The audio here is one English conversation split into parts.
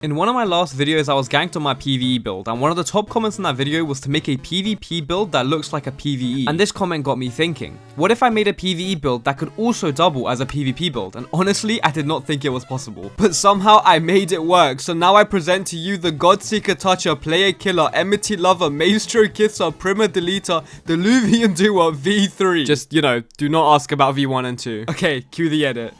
In one of my last videos, I was ganked on my PvE build, and one of the top comments in that video was to make a PvP build that looks like a PvE. And this comment got me thinking, what if I made a PvE build that could also double as a PvP build? And honestly, I did not think it was possible. But somehow I made it work, so now I present to you the Godseeker Toucher, Player Killer, Enmity Lover, Maestro Kisser, Primer Deleter, Diluvian Doer, V3. Just, you know, do not ask about V1 and 2. Okay, cue the edit.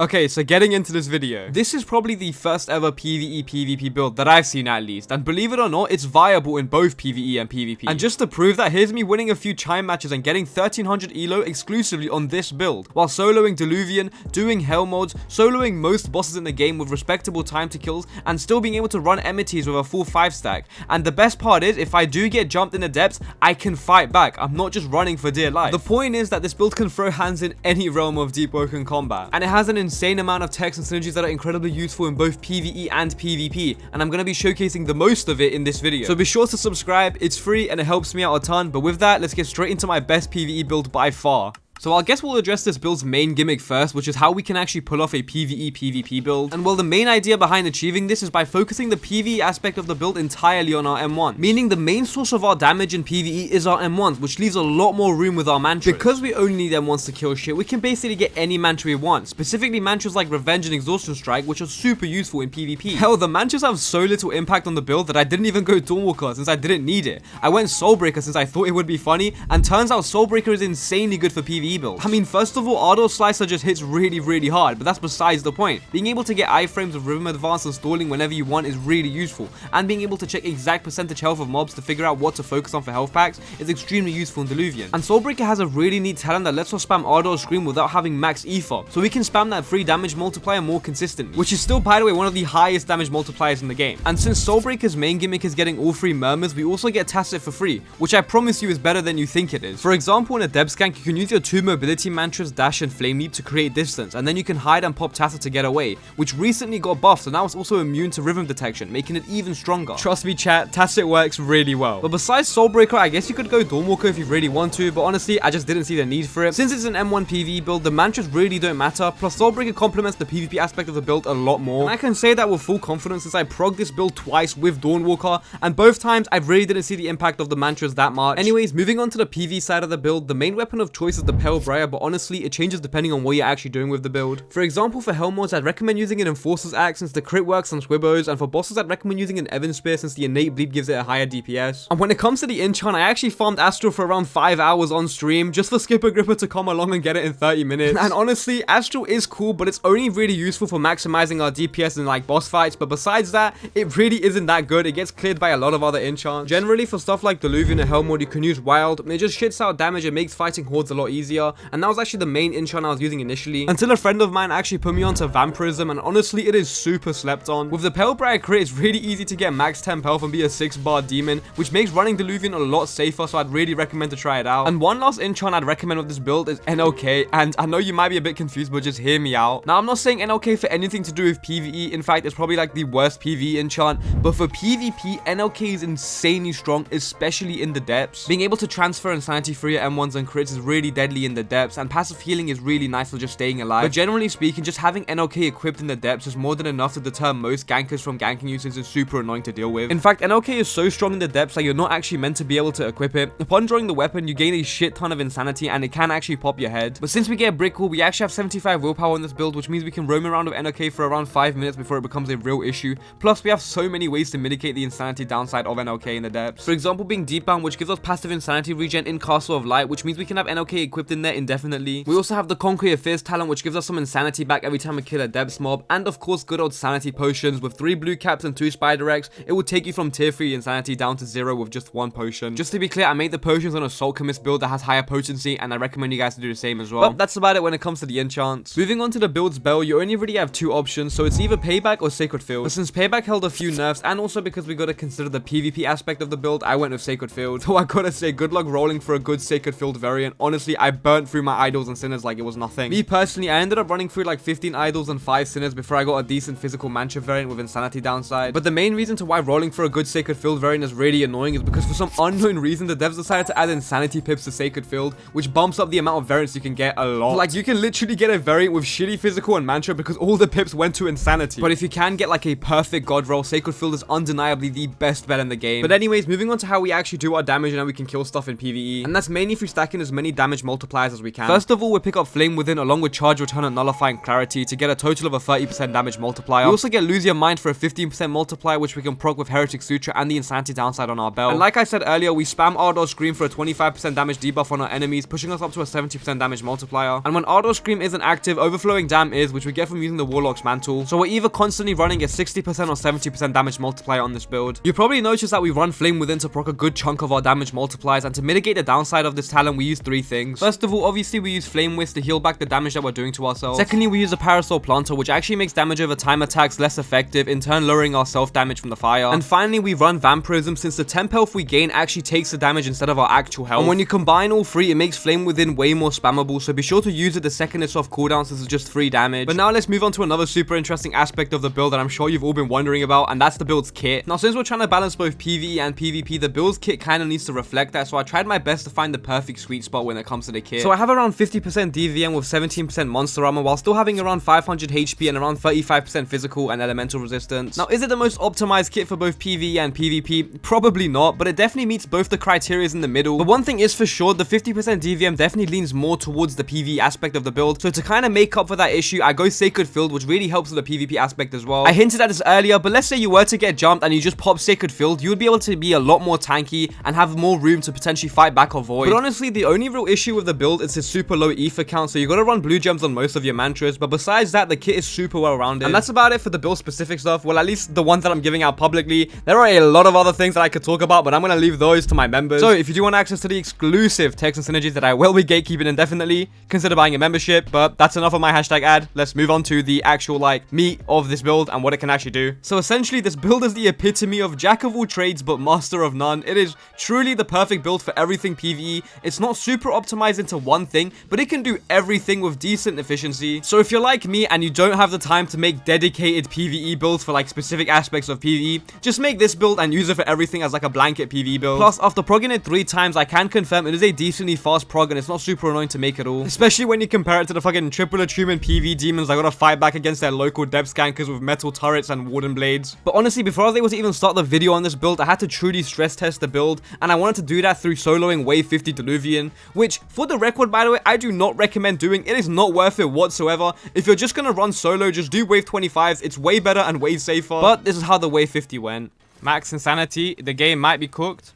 Okay, so getting into this video. This is probably the first ever PvE PvP build that I've seen at least, and believe it or not, it's viable in both PvE and PvP. And just to prove that, here's me winning a few chime matches and getting 1300 elo exclusively on this build, while soloing Diluvian, doing hell mods, soloing most bosses in the game with respectable time to kills, and still being able to run enmities with a full 5 stack. And the best part is, if I do get jumped in the depths, I can fight back. I'm not just running for dear life. The point is that this build can throw hands in any realm of deepwoken combat, and it has an insane amount of techs and synergies that are incredibly useful in both PvE and PvP, and I'm going to be showcasing the most of it in this video. So be sure to subscribe, it's free and it helps me out a ton. But with that, let's get straight into my best PvE build by far. So I guess we'll address this build's main gimmick first, which is how we can actually pull off a PvE PvP build. And well, the main idea behind achieving this is by focusing the PvE aspect of the build entirely on our M1, meaning the main source of our damage in PvE is our M1s, which leaves a lot more room with our mantras. Because we only need M1s to kill shit, we can basically get any mantra we want, specifically mantras like Revenge and Exhaustion Strike, which are super useful in PvP. Hell, the mantras have so little impact on the build that I didn't even go Dawnwalker since I didn't need it. I went Soulbreaker since I thought it would be funny, and turns out Soulbreaker is insanely good for PvE builds. I mean, first of all, Ardor Slicer just hits really hard, but that's besides the point. Being able to get iframes of Rhythm Advance and stalling whenever you want is really useful, and being able to check exact percentage health of mobs to figure out what to focus on for health packs is extremely useful in Diluvian. And Soulbreaker has a really neat talent that lets us spam Ardor Scream without having max EFOP, so we can spam that free damage multiplier more consistently, which is still, by the way, one of the highest damage multipliers in the game. And since Soulbreaker's main gimmick is getting all 3 murmurs, we also get Tacit for free, which I promise you is better than you think it is. For example, in a depth skank, you can use your 2 mobility mantras, Dash and Flame Leap, to create distance, and then you can hide and pop Tacit to get away, which recently got buffed, so now it's also immune to rhythm detection, making it even stronger. Trust me chat, Tacit works really well. But besides Soulbreaker, I guess you could go Dawnwalker if you really want to, but honestly, I just didn't see the need for it. Since it's an M1 PvE build, the mantras really don't matter, plus Soulbreaker complements the PvP aspect of the build a lot more. And I can say that with full confidence since I progged this build twice with Dawnwalker, and both times I really didn't see the impact of the mantras that much. Anyways, moving on to the PvE side of the build, the main weapon of choice is the Pale Briar, but honestly, it changes depending on what you're actually doing with the build. For example, for hell mods, I'd recommend using an Enforcer's Axe since the crit works on Squibbos, and for bosses, I'd recommend using an Evan Spear since the innate bleed gives it a higher DPS. And when it comes to the enchant, I actually farmed Astral for around 5 hours on stream just for Skipper Gripper to come along and get it in 30 minutes. And honestly, Astral is cool, but it's only really useful for maximizing our DPS in like boss fights, but besides that, it really isn't that good. It gets cleared by a lot of other enchants. Generally, for stuff like Diluvian and hell mod, you can use Wild, and it just shits out damage and makes fighting hordes a lot easier, and that was actually the main enchant I was using initially, until a friend of mine actually put me onto Vampirism, and honestly, it is super slept on. With the Pale Briar crit, it's really easy to get max temp health and be a 6-bar demon, which makes running Diluvian a lot safer, so I'd really recommend to try it out. And one last enchant I'd recommend with this build is NLK, and I know you might be a bit confused, but just hear me out. Now, I'm not saying NLK for anything to do with PvE, in fact, it's probably like the worst PvE enchant, but for PvP, NLK is insanely strong, especially in the depths. Being able to transfer insanity for your M1s and crits is really deadly in the depths, and passive healing is really nice for just staying alive. But generally speaking, just having NLK equipped in the depths is more than enough to deter most gankers from ganking you, since it's super annoying to deal with. In fact, NLK is so strong in the depths that you're not actually meant to be able to equip it. Upon drawing the weapon, you gain a shit ton of insanity, and it can actually pop your head. But since we get Brickle, we actually have 75 willpower on this build, which means we can roam around with NLK for around 5 minutes before it becomes a real issue. Plus, we have so many ways to mitigate the insanity downside of NLK in the depths. For example, being Deepbound, which gives us passive insanity regen in Castle of Light, which means we can have NLK equipped in there indefinitely. We also have the Conquer Fierce talent, which gives us some insanity back every time we kill a depths mob, and of course good old sanity potions. With 3 blue caps and 2 spider eggs, it will take you from tier 3 insanity down to 0 with just 1 potion. Just to be clear, I made the potions on a Soul Chemist build that has higher potency, and I recommend you guys to do the same as well. But that's about it when it comes to the enchants. Moving on to the build's bell, you only really have 2 options, so it's either Payback or Sacred Field. But since Payback held a few nerfs, and also because we gotta consider the PvP aspect of the build, I went with Sacred Field. So I gotta say, good luck rolling for a good Sacred Field variant. Honestly, I just burnt through my idols and sinners like it was nothing. Me personally, I ended up running through like 15 idols and 5 sinners before I got a decent physical mantra variant with insanity downside. But the main reason to why rolling for a good sacred field variant is really annoying is because for some unknown reason the devs decided to add insanity pips to sacred field, which bumps up the amount of variants you can get a lot. Like you can literally get a variant with shitty physical and mantra because all the pips went to insanity. But if you can get like a perfect god roll, sacred field is undeniably the best bet in the game. But anyways, moving on to how we actually do our damage and how we can kill stuff in PvE, and that's mainly through stacking as many damage multipliers as we can. First of all, we pick up Flame Within along with Charge Return and Nullifying Clarity to get a total of a 30% damage multiplier. We also get Lose Your Mind for a 15% multiplier, which we can proc with Heretic Sutra and the Insanity downside on our belt. And like I said earlier, we spam Ardor Scream for a 25% damage debuff on our enemies, pushing us up to a 70% damage multiplier. And when Ardor Scream isn't active, Overflowing Dam is, which we get from using the Warlock's Mantle. So we're either constantly running a 60% or 70% damage multiplier on this build. You probably noticed that we run Flame Within to proc a good chunk of our damage multipliers, and to mitigate the downside of this talent, we use 3 things. First of all, obviously we use Flame Whisk to heal back the damage that we're doing to ourselves. Secondly, we use a Parasol Planter, which actually makes damage over time attacks less effective, in turn lowering our self damage from the fire. And finally, we run Vampirism, since the temp health we gain actually takes the damage instead of our actual health. And when you combine all 3, it makes Flame Within way more spammable, so be sure to use it the second it's off cooldown, since it's just 3 damage. But now let's move on to another super interesting aspect of the build that I'm sure you've all been wondering about, and that's the build's kit. Now, since we're trying to balance both PvE and PvP, the build's kit kind of needs to reflect that, so I tried my best to find the perfect sweet spot when it comes to the kit. So I have around 50% DVM with 17% monster armor, while still having around 500 HP and around 35% physical and elemental resistance. Now, is it the most optimized kit for both PvE and PvP? Probably not, but it definitely meets both the criteria in the middle. But one thing is for sure, the 50% DVM definitely leans more towards the PvE aspect of the build, so to kind of make up for that issue, I go Sacred Field, which really helps with the PvP aspect as well. I hinted at this earlier, but let's say you were to get jumped and you just pop Sacred Field, you would be able to be a lot more tanky and have more room to potentially fight back or void. But honestly, the only real issue with the build is its super low ether count, so you gotta run blue gems on most of your mantras, but besides that, the kit is super well rounded. And that's about it for the build specific stuff, well, at least the ones that I'm giving out publicly. There are a lot of other things that I could talk about, but I'm gonna leave those to my members. So if you do want access to the exclusive text and synergies that I will be gatekeeping indefinitely, consider buying a membership. But that's enough of my hashtag ad. Let's move on to the actual like meat of this build and what it can actually do. So essentially, this build is the epitome of jack of all trades but master of none. It is truly the perfect build for everything PvE. It's not super optimized into one thing, but it can do everything with decent efficiency. So if you're like me and you don't have the time to make dedicated PvE builds for like specific aspects of PvE, just make this build and use it for everything as like a blanket PvE build. Plus, after progging it 3 times, I can confirm it is a decently fast prog and it's not super annoying to make at all. Especially when you compare it to the fucking triple attunement PvE demons I gotta fight back against their local depth gankers with metal turrets and warden blades. But honestly, before I was able to even start the video on this build, I had to truly stress test the build, and I wanted to do that through soloing wave 50 Diluvian, which, for the record, by the way, I do not recommend doing. It is not worth it whatsoever. If you're just gonna run solo, just do wave 25s. It's way better and way safer. But this is how the wave 50 went. Max insanity. The game might be cooked.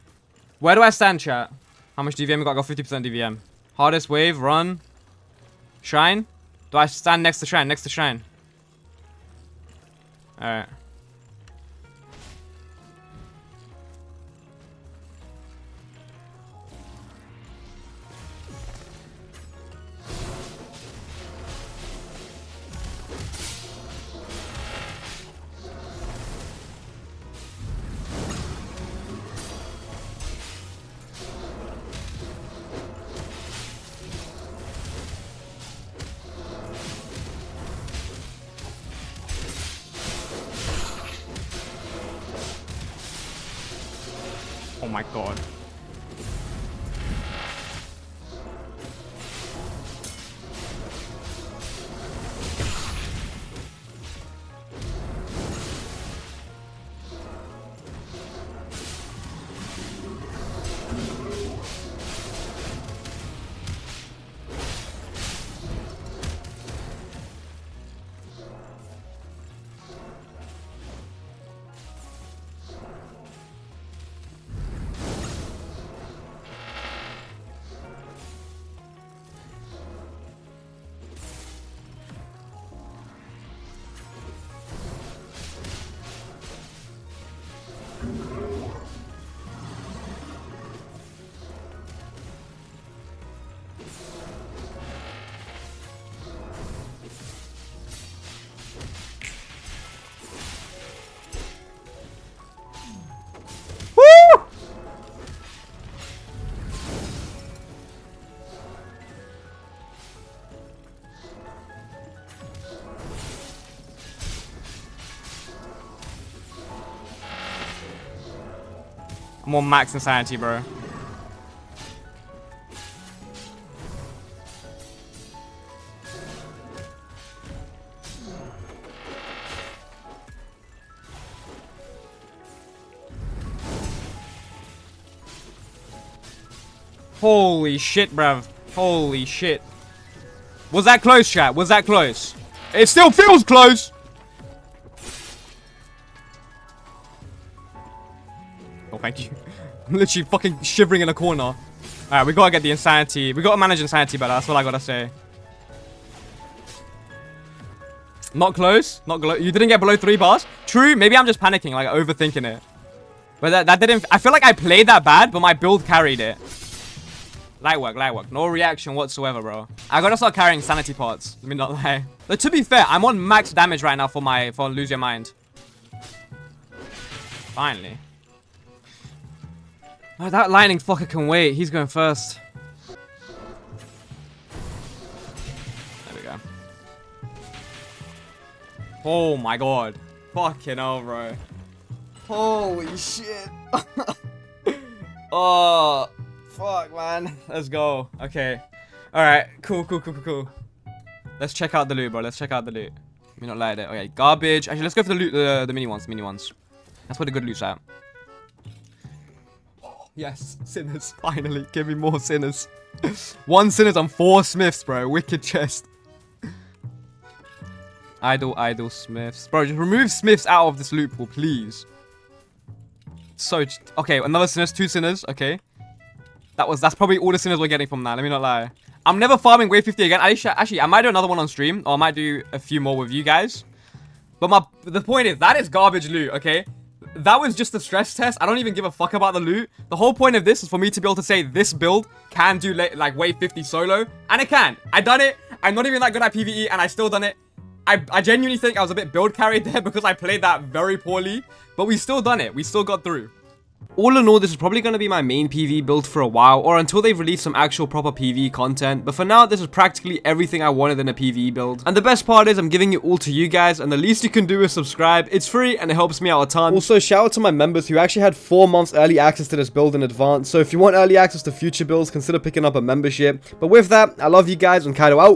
Where do I stand, chat? How much DVM we got? I got 50% DVM. Hardest wave, run. Shrine? Do I stand next to shrine? Next to shrine. Alright. Oh my god. I'm on max insanity, bro. Holy shit, bruv. Holy shit. Was that close, chat? Was that close? It still feels close. Oh, thank you. I'm literally fucking shivering in a corner. Alright, we gotta get the insanity. We gotta manage insanity better. That's all I gotta say. Not close. Not close. You didn't get below 3 bars? True. Maybe I'm just panicking, like overthinking it. But that didn't... I feel like I played that bad, but my build carried it. Light work, light work. No reaction whatsoever, bro. I gotta start carrying sanity pots. Let me not lie. But to be fair, I'm on max damage right now for Lose Your Mind. Finally. Oh, that lightning fucker can wait. He's going first. There we go. Oh my god. Fucking hell, bro. Holy shit. Oh. Fuck, man. Let's go. Okay. Alright. Cool. Let's check out the loot, bro. Let's check out the loot. Let me not lie there. Okay, garbage. Actually, let's go for the loot, the mini ones. That's where the good loot's at. Oh, yes. Sinners. Finally. Give me more sinners. 1 sinners and 4 smiths, bro. Wicked chest. Idle smiths. Bro, just remove smiths out of this loot pool, please. So, okay. Another sinners. 2 sinners. Okay. That's probably all the sinners we're getting from that. Let me not lie. I'm never farming wave 50 again. Actually, I might do another one on stream. Or I might do a few more with you guys. But the point is, that is garbage loot, okay? That was just a stress test. I don't even give a fuck about the loot. The whole point of this is for me to be able to say this build can do like wave 50 solo. And it can. I done it. I'm not even that good at PvE and I still done it. I genuinely think I was a bit build carried there because I played that very poorly. But we still done it. We still got through. All in all, this is probably going to be my main PvE build for a while, or until they've released some actual proper PvE content, but for now, this is practically everything I wanted in a PvE build. And the best part is I'm giving it all to you guys, and the least you can do is subscribe. It's free, and it helps me out a ton. Also, shout out to my members who actually had 4 months early access to this build in advance, so if you want early access to future builds, consider picking up a membership. But with that, I love you guys, and Kaido out.